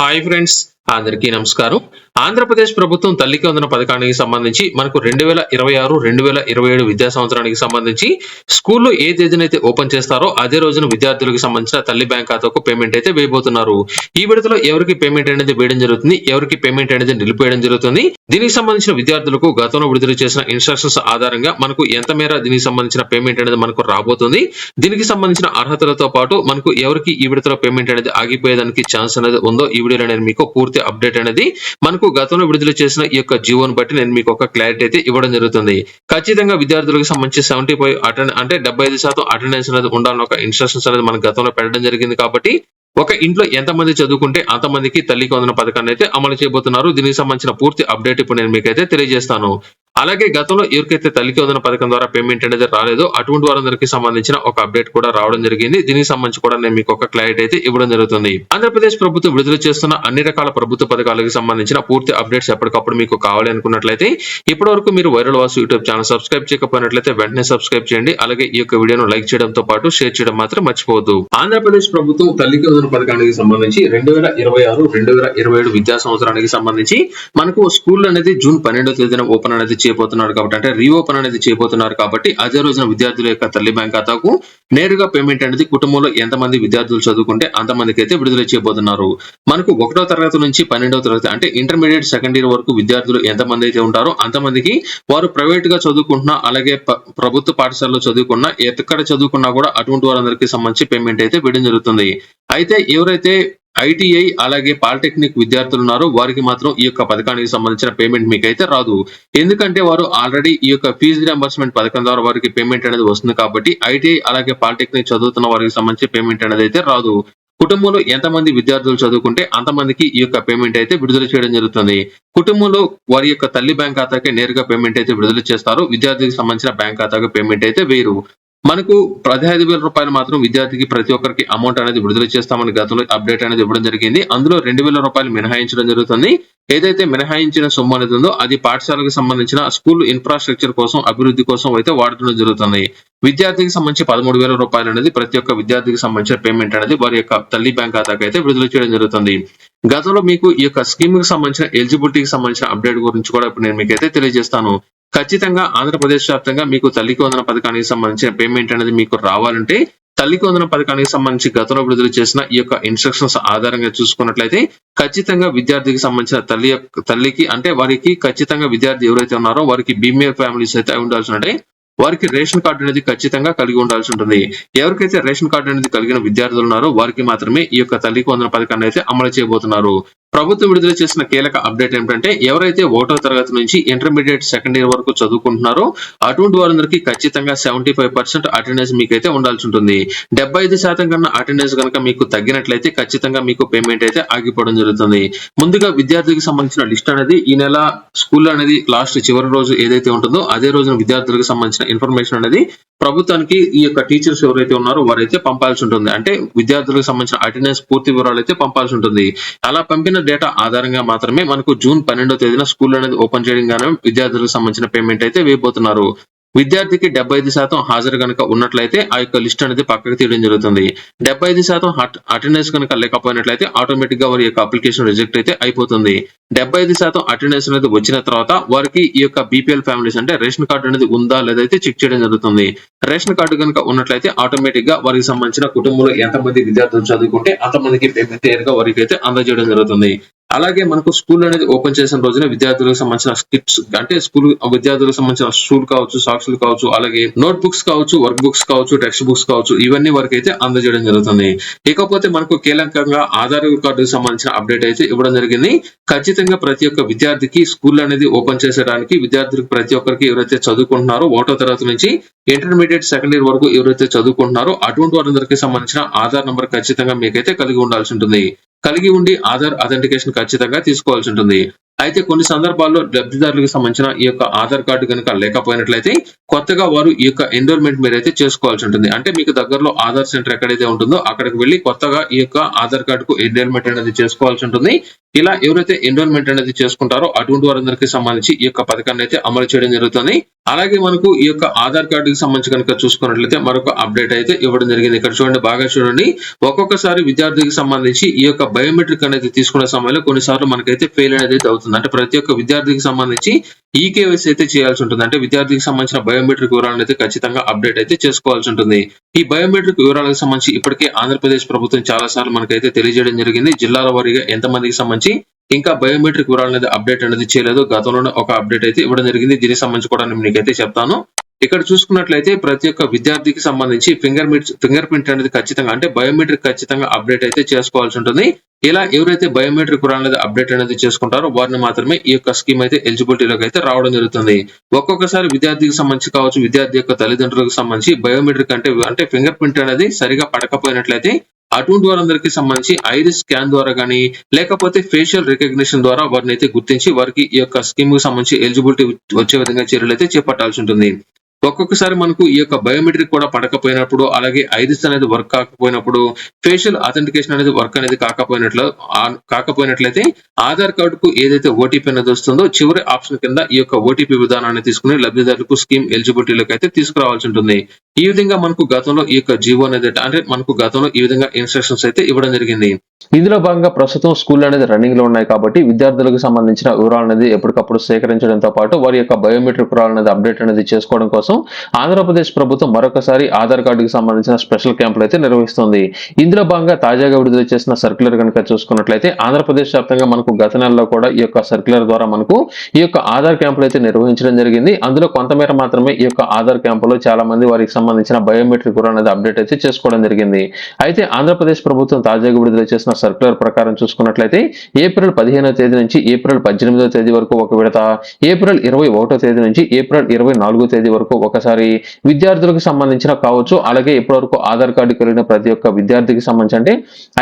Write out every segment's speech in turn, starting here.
Hi friends, అందరికీ నమస్కారం. ఆంధ్రప్రదేశ్ ప్రభుత్వం తల్లికి వందన పథకానికి సంబంధించి మనకు 2026-2027 విద్యా సంవత్సరానికి సంబంధించి స్కూల్లో ఏ తేదీనైతే ఓపెన్ చేస్తారో అదే రోజున విద్యార్థులకు సంబంధించిన తల్లి బ్యాంక్ ఖాతాకు పేమెంట్ అయితే వేయబోతున్నారు. ఈ విడతలో ఎవరికి పేమెంట్ అనేది వేయడం జరుగుతుంది, ఎవరికి పేమెంట్ అనేది నిలిపేయడం జరుగుతుంది. దీనికి సంబంధించిన విద్యార్థులకు గతంలో విడుదల చేసిన ఇన్స్ట్రక్షన్స్ ఆధారంగా మనకు ఎంత మేర దీనికి సంబంధించిన పేమెంట్ అనేది మనకు రాబోతుంది, దీనికి సంబంధించిన అర్హతలతో పాటు మనకు ఎవరికి ఈ విడతలో పేమెంట్ అనేది ఆగిపోయేదానికి ఛాన్స్ అనేది ఉందో ఈ వీడియోలో నేను మీకు పూర్తి అప్డేట్ అనేది మనకు గతంలో విడుదల చేసిన ఈ యొక్క జీవోను బట్టి నేను మీకు ఒక క్లారిటీ అయితే ఇవ్వడం జరుగుతుంది. ఖచ్చితంగా విద్యార్థులకు సంబంధించి 75 అంటే 75% అటెండెన్స్ అనేది ఉండాలని ఒక ఇన్స్ట్రక్షన్స్ అనేది మన గతంలో పెట్టడం జరిగింది. కాబట్టి ఒక ఇంట్లో ఎంతమంది చదువుకుంటే అంతమందికి తల్లికి వందన పథకాన్ని అయితే అమలు చేయబోతున్నారు. దీనికి సంబంధించిన పూర్తి అప్డేట్ ఇప్పుడు నేను మీకైతే తెలియజేస్తాను. అలాగే గతంలో ఎవరికైతే తల్లికి వందన పథకం ద్వారా పేమెంట్ అనేది రాలేదో అటువంటి వారందరికీ సంబంధించిన ఒక అప్డేట్ కూడా రావడం జరిగింది. దీనికి సంబంధించి కూడా నేను మీకు ఒక క్లారిటీ అయితే ఇవ్వడం జరుగుతుంది. ఆంధ్రప్రదేశ్ ప్రభుత్వం విడుదల చేస్తున్న అన్ని రకాల ప్రభుత్వ పథకాలకు సంబంధించిన పూర్తి అప్డేట్స్ ఎప్పటికప్పుడు మీకు కావాలి అనుకున్నట్లయితే ఇప్పటి వరకు మీరు viral Vasu YouTube channel subscribe చేయకపోయినట్లయితే వెంటనే సబ్స్క్రైబ్ చేయండి. అలాగే ఈ యొక్క వీడియోను లైక్ చేయడంతో పాటు షేర్ చేయడం మాత్రం మర్చిపోవద్దు. ఆంధ్రప్రదేశ్ ప్రభుత్వం తల్లికి వందన పథకానికి సంబంధించి 2026-2027 విద్యా సంవత్సరానికి సంబంధించి మనకు స్కూల్ అనేది జూన్ 12వ తేదీన ఓపెన్ అనేది చేయబోతున్నారు. కాబట్టి అంటే రీఓపెన్ అనేది చేయబోతున్నారు. కాబట్టి అదే రోజున విద్యార్థుల యొక్క తల్లి బ్యాంక్ ఖాతాకు నేరుగా పేమెంట్ అనేది కుటుంబంలో ఎంతమంది విద్యార్థులు చదువుకుంటే అంతమందికి అయితే విడుదల చేయబోతున్నారు. మనకు 1వ తరగతి నుంచి 12వ తరగతి అంటే ఇంటర్మీడియట్ సెకండ్ ఇయర్ వరకు విద్యార్థులు ఎంతమంది అయితే ఉంటారో అంతమందికి వారు ప్రైవేట్ గా చదువుకుంటున్నా అలాగే ప్రభుత్వ పాఠశాలలో చదువుకున్నా ఎక్కడ చదువుకున్నా కూడా అటువంటి వారందరికీ సంబంధించి పేమెంట్ అయితే వేయడం జరుగుతుంది. అయితే ఎవరైతే ఐటీఐ అలాగే పాలిటెక్నిక్ విద్యార్థులు ఉన్నారో వారికి మాత్రం ఈ యొక్క పథకానికి సంబంధించిన పేమెంట్ మీకైతే రాదు. ఎందుకంటే వారు ఆల్రెడీ ఈ యొక్క ఫీజు రియంబర్స్మెంట్ పథకం ద్వారా వారికి పేమెంట్ అనేది వస్తుంది. కాబట్టి ఐటీఐ అలాగే పాలిటెక్నిక్ చదువుతున్న వారికి సంబంధించి పేమెంట్ అనేది అయితే రాదు. కుటుంబంలో ఎంతమంది విద్యార్థులు చదువుకుంటే అంతమందికి ఈ యొక్క పేమెంట్ అయితే విడుదల చేయడం జరుగుతుంది. కుటుంబంలో వారి యొక్క తల్లి బ్యాంక్ ఖాతాకి నేరుగా పేమెంట్ అయితే విడుదల చేస్తారు. విద్యార్థికి సంబంధించిన బ్యాంక్ ఖాతాకు పేమెంట్ అయితే వేయరు. మనకు 15,000 రూపాయలు మాత్రం విద్యార్థికి ప్రతి ఒక్కరికి అమౌంట్ అనేది విడుదల చేస్తామని గతంలో అప్డేట్ అనేది ఇవ్వడం జరిగింది. అందులో 2,000 రూపాయలు మినహాయించడం జరుగుతుంది. ఏదైతే మినహాయించిన సొమ్ము అనేది ఉందో అది పాఠశాలకు సంబంధించిన స్కూల్ ఇన్ఫ్రాస్ట్రక్చర్ కోసం అభివృద్ధి కోసం అయితే వాడటం జరుగుతుంది. విద్యార్థికి సంబంధించి 13,000 రూపాయలు అనేది ప్రతి ఒక్క విద్యార్థికి సంబంధించిన పేమెంట్ అనేది వారి యొక్క తల్లి బ్యాంక్ ఖాతాకి అయితే విడుదల చేయడం జరుగుతుంది. గతంలో మీకు ఈ యొక్క స్కీమ్ కి సంబంధించిన ఎలిజిబిలిటీకి సంబంధించిన అప్డేట్ గురించి కూడా ఇప్పుడు నేను మీకైతే తెలియజేస్తాను. ఖచ్చితంగా ఆంధ్రప్రదేశ్ వ్యాప్తంగా మీకు తల్లికి వందన పథకానికి సంబంధించిన పేమెంట్ అనేది మీకు రావాలంటే తల్లికి వందన పథకానికి సంబంధించి గతంలో విడుదల చేసిన ఈ యొక్క ఇన్స్ట్రక్షన్స్ ఆధారంగా చూసుకున్నట్లయితే ఖచ్చితంగా విద్యార్థికి సంబంధించిన తల్లికి అంటే వారికి ఖచ్చితంగా విద్యార్థి ఎవరైతే ఉన్నారో వారికి బీమీఆర్ ఫ్యామిలీస్ అయితే ఉండాల్సి ఉంటాయి. వారికి రేషన్ కార్డు అనేది ఖచ్చితంగా కలిగి ఉండాల్సి ఉంటుంది. ఎవరికైతే రేషన్ కార్డు అనేది కలిగిన విద్యార్థులు ఉన్నారో వారికి మాత్రమే ఈ యొక్క తల్లికి వందన పథకాన్ని అయితే అమలు చేయబోతున్నారు. ప్రభుత్వం విడుదల చేసిన కీలక అప్డేట్ ఏమిటంటే ఎవరైతే 1వ తరగతి నుంచి ఇంటర్మీడియట్ సెకండ్ ఇయర్ వరకు చదువుకుంటున్నారో అటువంటి వారందరికీ ఖచ్చితంగా 75% అటెండెన్స్ మీకైతే ఉండాల్సి ఉంటుంది. 75% కన్నా అటెండెన్స్ కనుక మీకు తగ్గినట్లయితే ఖచ్చితంగా మీకు పేమెంట్ అయితే ఆగిపోవడం జరుగుతుంది. ముందుగా విద్యార్థికి సంబంధించిన లిస్ట్ అనేది ఈ నెల స్కూల్ అనేది లాస్ట్ చివరి రోజు ఏదైతే ఉంటుందో అదే రోజున విద్యార్థులకు సంబంధించిన ఇన్ఫర్మేషన్ అనేది ప్రభుత్వానికి ఈ యొక్క టీచర్స్ ఎవరైతే ఉన్నారో వారైతే పంపాల్సి ఉంటుంది. అంటే విద్యార్థులకు సంబంధించిన అటెండెన్స్ పూర్తి వివరాలు అయితే పంపాల్సి ఉంటుంది. అలా పంపిన డేటా ఆధారంగా మాత్రమే మనకు జూన్ 12వ తేదీన స్కూల్ అనేది ఓపెన్ చేయడంగానే విద్యార్థులకు సంబంధించిన పేమెంట్ అయితే వేయబోతున్నారు. విద్యార్థికి 75% హాజరు కనుక ఉన్నట్లయితే ఆ యొక్క లిస్ట్ అనేది పక్కకు తీయడం జరుగుతుంది. 75% అటెండెన్స్ కనుక లేకపోయినట్లయితే ఆటోమేటిక్ గా వారి యొక్క అప్లికేషన్ రిజెక్ట్ అయితే అయిపోతుంది. 75% అటెండెన్స్ అనేది వచ్చిన తర్వాత వారికి ఈ యొక్క బీపీఎల్ ఫ్యామిలీస్ అంటే రేషన్ కార్డు అనేది ఉందా లేదా అయితే చెక్ చేయడం జరుగుతుంది. రేషన్ కార్డు కనుక ఉన్నట్లయితే ఆటోమేటిక్ గా వారికి సంబంధించిన కుటుంబంలో ఎంతమంది విద్యార్థులు చదువుకుంటే అంతమందికి పేమెంట్ నేరుగా వారికి అయితే అందజేయడం జరుగుతుంది. అలాగే మనకు స్కూల్ అనేది ఓపెన్ చేసిన రోజున విద్యార్థులకు సంబంధించిన కిట్స్ అంటే స్కూల్ విద్యార్థులకు సంబంధించిన షూలు కావచ్చు, సాక్స్లు కావచ్చు, అలాగే నోట్ బుక్స్ కావచ్చు, వర్క్ బుక్స్ కావచ్చు, టెక్స్ట్ బుక్స్ కావచ్చు, ఇవన్నీ వరకు అయితే అందజేయడం జరుగుతుంది. ఇకపోతే మనకు కీలకంగా ఆధార్ కార్డుకు సంబంధించిన అప్డేట్ అయితే ఇవ్వడం జరిగింది. ఖచ్చితంగా ప్రతి ఒక్క విద్యార్థికి స్కూల్ అనేది ఓపెన్ చేసేయడానికి విద్యార్థులకు ప్రతి ఒక్కరికి ఎవరైతే చదువుకుంటున్నారో 1వ తరగతి నుంచి ఇంటర్మీడియట్ సెకండ్ ఇయర్ వరకు ఎవరైతే చదువుకుంటున్నారో అటువంటి వారందరికీ సంబంధించిన ఆధార్ నంబర్ ఖచ్చితంగా మీకైతే కలిగి ఉండాల్సి ఉంటుంది. కలిగి ఉండి ఆధార్ అథెంటికేషన్ ఖచ్చితంగా తీసుకోవాల్సి ఉంటుంది. అయితే కొన్ని సందర్భాల్లో లబ్ధిదారులకు సంబంధించిన ఈ యొక్క ఆధార్ కార్డు కనుక లేకపోయినట్లయితే కొత్తగా వారు ఈ యొక్క ఎన్రోల్మెంట్ మీరైతే చేసుకోవాల్సి ఉంటుంది. అంటే మీకు దగ్గరలో ఆధార్ సెంటర్ ఎక్కడైతే ఉంటుందో అక్కడికి వెళ్లి కొత్తగా ఈ యొక్క ఆధార్ కార్డుకు ఎన్రోల్మెంట్ అనేది చేసుకోవాల్సి ఉంటుంది. ఇలా ఎవరైతే ఎన్రోల్మెంట్ అనేది చేసుకుంటారో అటువంటి వారందరికీ సంబంధించి ఈ యొక్క పథకాన్ని అయితే అమలు చేయడం జరుగుతుంది. అలాగే మనకు ఈ యొక్క ఆధార్ కార్డుకి సంబంధించి కనుక చూసుకున్నట్లయితే మరొక అప్డేట్ అయితే ఇవ్వడం జరిగింది. ఇక్కడ చూడండి, బాగా చూడండి. ఒక్కొక్కసారి విద్యార్థికి సంబంధించి ఈ యొక్క బయోమెట్రిక్ అనేది తీసుకునే సమయంలో కొన్నిసార్లు మనకైతే ఫెయిల్ అనేది అయితే అవుతుంది. అంటే ప్రతి ఒక్క విద్యార్థికి సంబంధించి ఈకేవైసీ అయితే చేయాల్సి ఉంటుంది. అంటే విద్యార్థికి సంబంధించిన బయోమెట్రిక్ వివరాలను అయితే ఖచ్చితంగా అప్డేట్ అయితే చేసుకోవాల్సి ఉంటుంది. ఈ బయోమెట్రిక్ వివరాలకు సంబంధించి ఇప్పటికే ఆంధ్రప్రదేశ్ ప్రభుత్వం చాలా సార్లు మనకైతే తెలియజేయడం జరిగింది. జిల్లాల వారీగా ఎంతమందికి సంబంధించి ఇంకా బయోమెట్రిక్ వివరాలు అనేది అప్డేట్ అనేది చేయలేదు. గతంలోనే ఒక అప్డేట్ అయితే ఇవ్వడం జరిగింది. దీనికి సంబంధించి కూడా నేను మీకైతే చెప్తాను. ఇక్కడ చూసుకున్నట్లయితే ప్రతి ఒక్క విద్యార్థికి సంబంధించి ఫింగర్ ప్రింట్ అనేది ఖచ్చితంగా, అంటే బయోమెట్రిక్ ఖచ్చితంగా అప్డేట్ అయితే చేసుకోవాల్సి ఉంటుంది. ఇలా ఎవరైతే బయోమెట్రిక్ వివరాలు అనేది అప్డేట్ అనేది చేసుకుంటారో వారిని మాత్రమే ఈ యొక్క స్కీమ్ అయితే ఎలిజిబిలిటీలోకి అయితే రావడం జరుగుతుంది. ఒక్కొక్కసారి విద్యార్థికి సంబంధించి కావచ్చు, విద్యార్థి యొక్క తల్లిదండ్రులకు సంబంధించి బయోమెట్రిక్ అంటే ఫింగర్ ప్రింట్ అనేది సరిగా పడకపోయినట్లయితే అటువంటి వారందరికీ సంబంధించి ఐరిస్ స్కాన్ ద్వారా గానీ లేకపోతే ఫేషియల్ రికగ్నిషన్ ద్వారా వారిని అయితే గుర్తించి వారికి ఈ యొక్క స్కీమ్ కు సంబంధించి ఎలిజిబిలిటీ వచ్చే విధంగా చర్యలు అయితే చేపట్టాల్సి ఉంటుంది. ఒక్కొక్కసారి మనకు ఈ యొక్క బయోమెట్రిక్ కూడా పడకపోయినప్పుడు, అలాగే ఐరిస్ అనేది వర్క్ కాకపోయినప్పుడు, ఫేషియల్ అథెంటికేషన్ అనేది వర్క్ అనేది కాకపోయినట్లయితే ఆధార్ కార్డుకు ఏదైతే ఓటీపీ అనేది వస్తుందో చివరి ఆప్షన్ కింద ఈ యొక్క ఓటీపీ విధానాన్ని తీసుకుని లబ్ధిదారులకు స్కీమ్ ఎలిజిబిలిటీలోకి అయితే తీసుకురావాల్సి ఉంటుంది. ఈ విధంగా మనకు గతంలో ఈ యొక్క జీవో అనేది అంటే మనకు గతంలో ఈ విధంగా ఇన్స్ట్రక్షన్స్ అయితే ఇవ్వడం జరిగింది. ఇందులో భాగంగా ప్రస్తుతం స్కూల్ అనేది రన్నింగ్ లో ఉన్నాయి కాబట్టి విద్యార్థులకు సంబంధించిన వివరాలు అనేది ఎప్పటికప్పుడు సేకరించడంతో పాటు వారి యొక్క బయోమెట్రిక్ వివరాలు అనేది అప్డేట్ అనేది చేసుకోవడం కోసం ఆంధ్రప్రదేశ్ ప్రభుత్వం మరొకసారి ఆధార్ కార్డుకి సంబంధించిన స్పెషల్ క్యాంపులు అయితే నిర్వహిస్తుంది. ఇందులో భాగంగా తాజాగా విడుదల చేసిన సర్క్యులర్ కనుక చూసుకున్నట్లయితే ఆంధ్రప్రదేశ్ వ్యాప్తంగా మనకు గత నెలలో కూడా ఈ యొక్క సర్క్యులర్ ద్వారా మనకు ఈ యొక్క ఆధార్ క్యాంపులు అయితే నిర్వహించడం జరిగింది. అందులో కొంతమేర మాత్రమే ఈ యొక్క ఆధార్ క్యాంపులో చాలా మంది వారికి సంబంధించిన బయోమెట్రిక్ వివరాలు అనేది అప్డేట్ అయితే చేసుకోవడం జరిగింది. అయితే ఆంధ్రప్రదేశ్ ప్రభుత్వం తాజాగా విడుదల చేసిన సర్క్యులర్ ప్రకారం చూసుకున్నట్లయితే ఏప్రిల్ 15వ తేదీ నుంచి ఏప్రిల్ 18వ తేదీ వరకు ఒక విడత, ఏప్రిల్ 21వ తేదీ నుంచి ఏప్రిల్ 24వ తేదీ వరకు ఒకసారి విద్యార్థులకు సంబంధించిన కావచ్చు, అలాగే ఇప్పటివరకు ఆధార్ కార్డు కలిగిన ప్రతి ఒక్క విద్యార్థికి సంబంధించి అంటే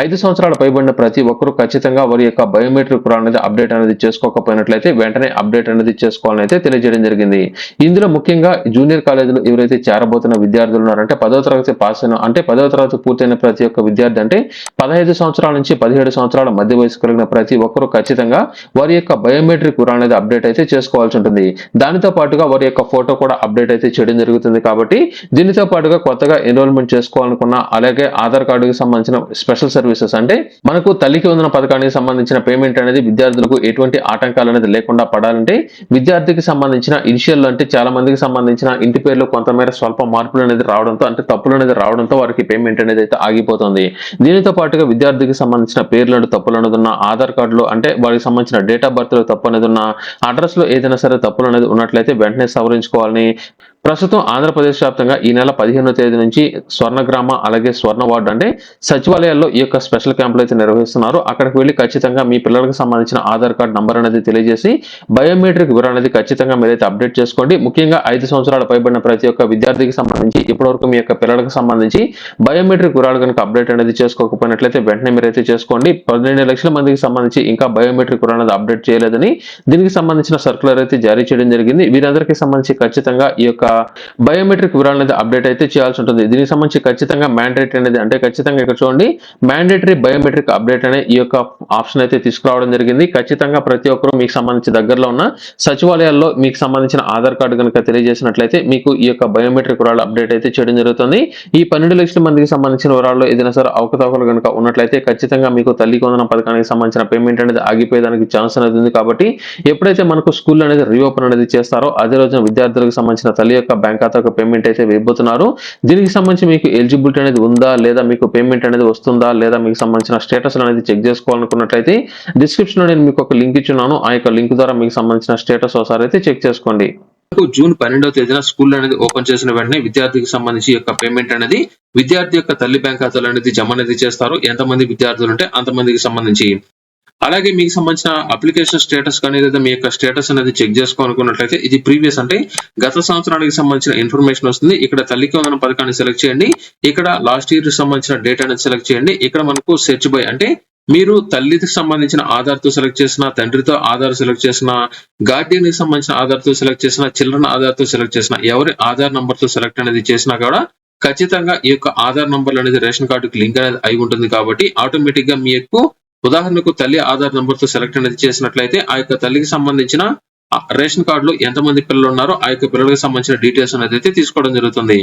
5 సంవత్సరాల పైబడిన ప్రతి ఒక్కరూ ఖచ్చితంగా వారి యొక్క బయోమెట్రిక్ అనేది అప్డేట్ అనేది చేసుకోకపోయినట్లయితే వెంటనే అప్డేట్ అనేది చేసుకోవాలని అయితే తెలియజేయడం జరిగింది. ఇందులో ముఖ్యంగా జూనియర్ కాలేజీలో ఎవరైతే చేరబోతున్న విద్యార్థులు ఉన్నారంటే 10వ తరగతి పాస్ అయిన అంటే 10వ తరగతి పూర్తయిన ప్రతి ఒక్క విద్యార్థి అంటే 15 సంవత్సరాల నుంచి 17 సంవత్సరాల మధ్య వయసు కలిగిన ప్రతి ఒక్కరూ ఖచ్చితంగా వారి యొక్క బయోమెట్రిక్ వివరాలు అనేది అప్డేట్ అయితే చేసుకోవాల్సి ఉంటుంది. దానితో పాటుగా వారి యొక్క ఫోటో కూడా అప్డేట్ అయితే చేయడం జరుగుతుంది. కాబట్టి దీనితో పాటుగా కొత్తగా ఎన్రోల్మెంట్ చేసుకోవాలనుకున్న, అలాగే ఆధార్ కార్డుకి సంబంధించిన స్పెషల్ సర్వీసెస్ అంటే మనకు తల్లికి వందన పథకానికి సంబంధించిన పేమెంట్ అనేది విద్యార్థులకు ఎటువంటి ఆటంకాలు అనేది లేకుండా పడాలంటే విద్యార్థికి సంబంధించిన ఇనిషియల్ అంటే చాలా మందికి సంబంధించిన ఇంటి పేర్లు కొంతమేర స్వల్ప మార్పులు అనేది రావడంతో అంటే తప్పులు అనేది రావడంతో వారికి పేమెంట్ అనేది అయితే ఆగిపోతుంది. దీనితో పాటుగా విద్యార్థికి సంబంధించిన పేర్లను తప్పులు అనేది ఉన్న, ఆధార్ కార్డులో అంటే వారికి సంబంధించిన డేట్ ఆఫ్ బర్త్ లో తప్పు అనేది ఉన్న, అడ్రస్ లో ఏదైనా సరే తప్పులు అనేది ఉన్నట్లయితే వెంటనే సవరించుకోవాలని ప్రస్తుతం ఆంధ్రప్రదేశ్ వ్యాప్తంగా ఈ నెల 15వ తేదీ నుంచి స్వర్ణగ్రామ అలాగే స్వర్ణ వార్డు అంటే సచివాలయాల్లో ఈ యొక్క స్పెషల్ క్యాంపులు అయితే నిర్వహిస్తున్నారు. అక్కడికి వెళ్లి ఖచ్చితంగా మీ పిల్లలకు సంబంధించిన ఆధార్ కార్డు నంబర్ అనేది తెలియజేసి బయోమెట్రిక్ వివరణ అనేది ఖచ్చితంగా మీరైతే అప్డేట్ చేసుకోండి. ముఖ్యంగా 5 సంవత్సరాల పైబడిన ప్రతి ఒక్క విద్యార్థికి సంబంధించి ఇప్పటివరకు మీ యొక్క పిల్లలకు సంబంధించి బయోమెట్రిక్ వివరాలు కనుక అప్డేట్ అనేది చేసుకోకపోయినట్లయితే వెంటనే మీరైతే చేసుకోండి. 12 లక్షల మందికి సంబంధించి ఇంకా బయోమెట్రిక్ వివరణ అనేది అప్డేట్ చేయలేదని దీనికి సంబంధించిన సర్క్యులర్ అయితే జారీ చేయడం జరిగింది. వీరందరికీ సంబంధించి ఖచ్చితంగా ఈ యొక్క బయోమెట్రిక్ వివరాలు అనేది అప్డేట్ అయితే చేయాల్సి ఉంటుంది. దీనికి సంబంధించి ఖచ్చితంగా మ్యాండేటరీ అనేది అంటే ఖచ్చితంగా ఇక్కడ చూడండి మ్యాండేటరీ బయోమెట్రిక్ అప్డేట్ అనే ఈ యొక్క ఆప్షన్ అయితే తీసుకురావడం జరిగింది. ఖచ్చితంగా ప్రతి ఒక్కరూ మీకు సంబంధించి దగ్గరలో ఉన్న సచివాలయాల్లో మీకు సంబంధించిన ఆధార్ కార్డు కనుక తెలియజేసినట్లయితే మీకు ఈ యొక్క బయోమెట్రిక్ వివరాలు అప్డేట్ అయితే చేయడం జరుగుతుంది. ఈ 12 లక్షల మందికి సంబంధించిన వివరాల్లో ఏదైనా సరే అవకతవకలు కనుక ఉన్నట్లయితే ఖచ్చితంగా మీకు తల్లికి వందనం పథకానికి సంబంధించిన పేమెంట్ అనేది ఆగిపోయేదానికి ఛాన్స్ అనేది ఉంది. కాబట్టి ఎప్పుడైతే మనకు స్కూల్ అనేది రీఓపెన్ అనేది చేస్తారో అదే రోజున విద్యార్థులకు సంబంధించిన తల్లి యొక్క బ్యాంక్ ఖాతాకు పేమెంట్ అయితే వేయబోతున్నారు. దీనికి సంబంధించి మీకు ఎలిజిబిలిటీ అనేది ఉందా లేదా, మీకు పేమెంట్ అనేది వస్తుందా లేదా, మీకు సంబంధించిన స్టేటస్ అనేది చెక్ చేసుకోవాలనుకున్నట్లయితే డిస్క్రిప్షన్ లో నేను మీకు ఒక లింక్ ఇచ్చున్నాను. ఆ యొక్క లింక్ ద్వారా మీకు సంబంధించిన స్టేటస్ ఒకసారి అయితే చెక్ చేసుకోండి. జూన్ 12వ తేదీన స్కూల్ అనేది ఓపెన్ చేసిన వెంటనే విద్యార్థికి సంబంధించి యొక్క పేమెంట్ అనేది విద్యార్థి యొక్క తల్లి బ్యాంక్ ఖాతాలో అనేది జమ అనేది చేస్తారు. ఎంతమంది విద్యార్థులు ఉంటే అంతమందికి సంబంధించి. అలాగే మీకు సంబంధించిన అప్లికేషన్ స్టేటస్ కానీ లేదా మీ యొక్క స్టేటస్ అనేది చెక్ చేసుకోవాలనుకున్నట్లయితే ఇది ప్రీవియస్ అంటే గత సంవత్సరానికి సంబంధించిన ఇన్ఫర్మేషన్ వస్తుంది. ఇక్కడ తల్లికి వందనం పథకాన్ని సెలెక్ట్ చేయండి. ఇక్కడ లాస్ట్ ఇయర్ సంబంధించిన డేట్ అనేది సెలెక్ట్ చేయండి. ఇక్కడ మనకు సెర్చ్ బై అంటే మీరు తల్లికి సంబంధించిన ఆధార్ తో సెలెక్ట్ చేసిన, తండ్రితో ఆధార్ సెలెక్ట్ చేసిన, గార్డియన్ కి సంబంధించిన ఆధార్ తో సెలెక్ట్ చేసిన, చిల్డ్రన్ ఆధార్ తో సెలెక్ట్ చేసిన, ఎవరి ఆధార్ నంబర్ తో సెలెక్ట్ అనేది చేసినా కూడా ఖచ్చితంగా ఈ యొక్క ఆధార్ నంబర్ అనేది రేషన్ కార్డుకి లింక్ అనేది అయి ఉంటుంది కాబట్టి ఆటోమేటిక్ గా మీ యొక్క ఉదాహరణకు తల్లి ఆధార్ నంబర్ తో సెలెక్ట్ అనేది చేసినట్లయితే ఆ యొక్క తల్లికి సంబంధించిన రేషన్ కార్డులో ఎంతమంది పిల్లలు ఉన్నారో ఆ యొక్క పిల్లలకు సంబంధించిన డీటెయిల్స్ అనేది అయితే తీసుకోవడం జరుగుతుంది.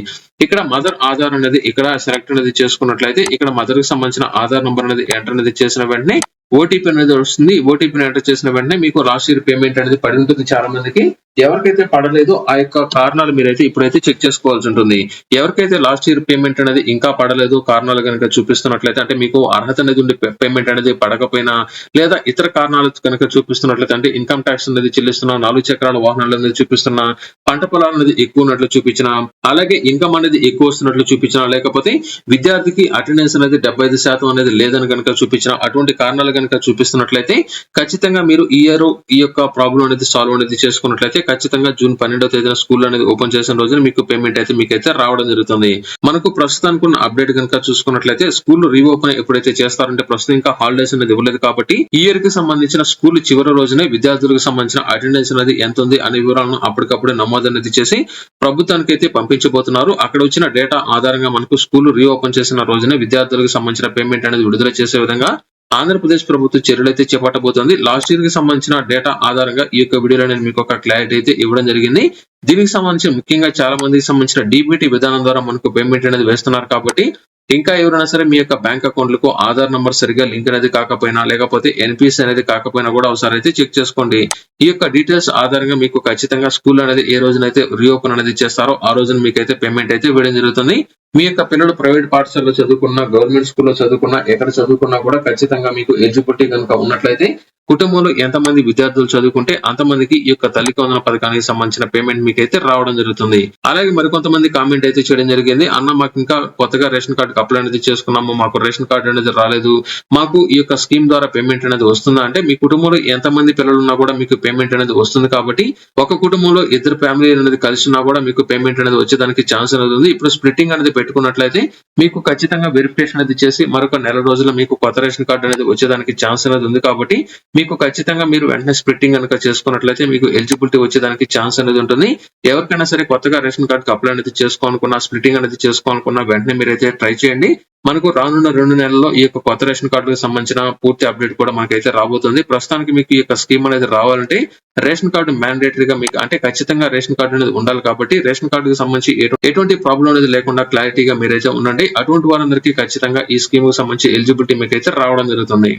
ఇక్కడ మదర్ ఆధార్ అనేది ఇక్కడ సెలెక్ట్ అనేది చేసుకున్నట్లయితే ఇక్కడ మదర్ కి సంబంధించిన ఆధార్ నంబర్ అనేది ఎంటర్ అనేది చేసిన వెంటనే ఓటీపీ అనేది వస్తుంది. ఓటీపీని ఎంటర్ చేసిన వెంటనే మీకు లాస్ట్ ఇయర్ పేమెంట్ అనేది పడి ఉంటుంది చాలా మందికి. ఎవరికైతే పడలేదో ఆ యొక్క కారణాలు మీరైతే ఇప్పుడైతే చెక్ చేసుకోవాల్సి ఉంటుంది. ఎవరికైతే లాస్ట్ ఇయర్ పేమెంట్ అనేది ఇంకా పడలేదు కారణాలు కనుక చూపిస్తున్నట్లయితే అంటే మీకు అర్హత అనేది ఉండి పేమెంట్ అనేది పడకపోయినా లేదా ఇతర కారణాలు కనుక చూపిస్తున్నట్లయితే అంటే ఇన్కమ్ ట్యాక్స్ అనేది చెల్లిస్తున్నా, 4 చక్రాల వాహనాలు అనేది చూపిస్తున్నా, పంట పొలాలు అనేది ఎక్కువ ఉన్నట్లు చూపించినా, అలాగే ఇన్కమ్ అనేది ఎక్కువ వస్తున్నట్లు చూపించినా, లేకపోతే విద్యార్థికి అటెండెన్స్ అనేది 75% అనేది లేదని కనుక చూపించినా, అటువంటి కారణాలు కనుక చూపిస్తున్నట్లయితే ఖచ్చితంగా మీరు ఈ ఇయర్ ఈ యొక్క ప్రాబ్లం అనేది సాల్వ్ అనేది చేసుకున్నట్లయితే ఖచ్చితంగా జూన్ 12వ తేదీన స్కూల్ అనేది ఓపెన్ చేసిన రోజున మీకు పేమెంట్ అయితే మీకైతే రావడం జరుగుతుంది. మనకు ప్రస్తుతానికి ఉన్న అప్డేట్ కనుక చూసుకున్నట్లయితే స్కూల్ రీఓపెన్ ఎప్పుడైతే చేస్తారంటే ప్రస్తుతం ఇంకా హాలిడేస్ అనేది ఇవ్వలేదు కాబట్టి ఈ ఇయర్ కి సంబంధించిన స్కూల్ చివరి రోజునే విద్యార్థులకు సంబంధించిన అటెండెన్స్ అనేది ఎంత ఉంది అనే వివరాలను అప్పటికప్పుడే నమోదు అనేది చేసి ప్రభుత్వానికి అయితే పంపించబోతున్నారు. అక్కడ వచ్చిన డేటా ఆధారంగా మనకు స్కూల్ రీఓపెన్ చేసిన రోజునే విద్యార్థులకు సంబంధించిన పేమెంట్ అనేది విడుదల చేసే విధంగా ఆంధ్రప్రదేశ్ ప్రభుత్వం చర్యలు అయితే చేపట్టబోతోంది. లాస్ట్ ఇయర్ కి సంబంధించిన డేటా ఆధారంగా ఈ యొక్క వీడియోలో నేను మీకు ఒక క్లారిటీ అయితే ఇవ్వడం జరిగింది. దీనికి సంబంధించి ముఖ్యంగా చాలా మందికి సంబంధించిన డీబీటీ విధానం ద్వారా మనకు పేమెంట్ అనేది వేస్తున్నారు కాబట్టి ఇంకా ఎవరైనా సరే మీ యొక్క బ్యాంక్ అకౌంట్లకు ఆధార్ నంబర్ సరిగా లింక్ అనేది కాకపోయినా లేకపోతే ఎన్పిసి అనేది కాకపోయినా కూడా ఒకసారి అయితే చెక్ చేసుకోండి. ఈ యొక్క డీటెయిల్స్ ఆధారంగా మీకు ఖచ్చితంగా స్కూల్ అనేది ఏ రోజునైతే రీఓపెన్ అనేది చేస్తారో ఆ రోజున మీకైతే పేమెంట్ అయితే వేయడం జరుగుతుంది. మీ యొక్క పిల్లలు ప్రైవేట్ పాఠశాలలో చదువుకున్నా, గవర్నమెంట్ స్కూల్లో చదువుకున్నా, ఎక్కడ చదువుకున్నా కూడా ఖచ్చితంగా మీకు ఎలిజిబిలిటీ కనుక ఉన్నట్లయితే కుటుంబంలో ఎంతమంది విద్యార్థులు చదువుకుంటే అంతమందికి ఈ యొక్క తల్లికి వందన పథకానికి సంబంధించిన పేమెంట్ మీకైతే రావడం జరుగుతుంది. అలాగే మరికొంతమంది కామెంట్ అయితే చేయడం జరిగింది. అన్న మాకు ఇంకా కొత్తగా రేషన్ కార్డు అప్లై అనేది చేసుకున్నాము, మాకు రేషన్ కార్డు అనేది రాలేదు, మాకు ఈ యొక్క స్కీమ్ ద్వారా పేమెంట్ అనేది వస్తుందా అంటే మీ కుటుంబంలో ఎంతమంది పిల్లలు ఉన్నా కూడా మీకు పేమెంట్ అనేది వస్తుంది కాబట్టి ఒక కుటుంబంలో ఇద్దరు ఫ్యామిలీ అనేది కలిసి ఉన్నా కూడా మీకు పేమెంట్ అనేది వచ్చేదానికి ఛాన్స్ అనేది ఉంది. ఇప్పుడు స్ప్లిట్టింగ్ అనేది పెట్టుకున్నట్లయితే మీకు ఖచ్చితంగా వెరిఫికేషన్ అనేది చేసి మరొక నెల రోజుల్లో మీకు కొత్త రేషన్ కార్డు అనేది వచ్చేదానికి ఛాన్స్ అనేది ఉంది కాబట్టి మీకు ఖచ్చితంగా మీరు వెంటనే స్ప్లిట్టింగ్ కనుక చేసుకున్నట్లయితే మీకు ఎలిజిబిలిటీ వచ్చేదానికి ఛాన్స్ అనేది ఉంటుంది. ఎవరికైనా సరే కొత్తగా రేషన్ కార్డు అప్లై అనేది చేసుకోవాలనుకున్నా, స్ప్లిట్టింగ్ అనేది చేసుకోవాలనుకున్నా వెంటనే మీరైతే ట్రై చేయండి. మనకు రానున్న 2 నెలల్లో ఈ యొక్క కొత్త రేషన్ కార్డుకు సంబంధించిన పూర్తి అప్డేట్ కూడా మనకైతే రాబోతుంది. ప్రస్తుతానికి మీకు ఈ యొక్క స్కీమ్ అనేది రావాలంటే రేషన్ కార్డు మ్యాండేటరీగా మీకు అంటే ఖచ్చితంగా రేషన్ కార్డు అనేది ఉండాలి కాబట్టి రేషన్ కార్డుకు సంబంధించి ఎటువంటి ప్రాబ్లం అనేది లేకుండా క్లారిటీగా మీరైతే ఉండండి. అటువంటి వారందరికీ ఖచ్చితంగా ఈ స్కీమ్ కు సంబంధించి ఎలిజిబిలిటీ మీకైతే రావడం జరుగుతుంది.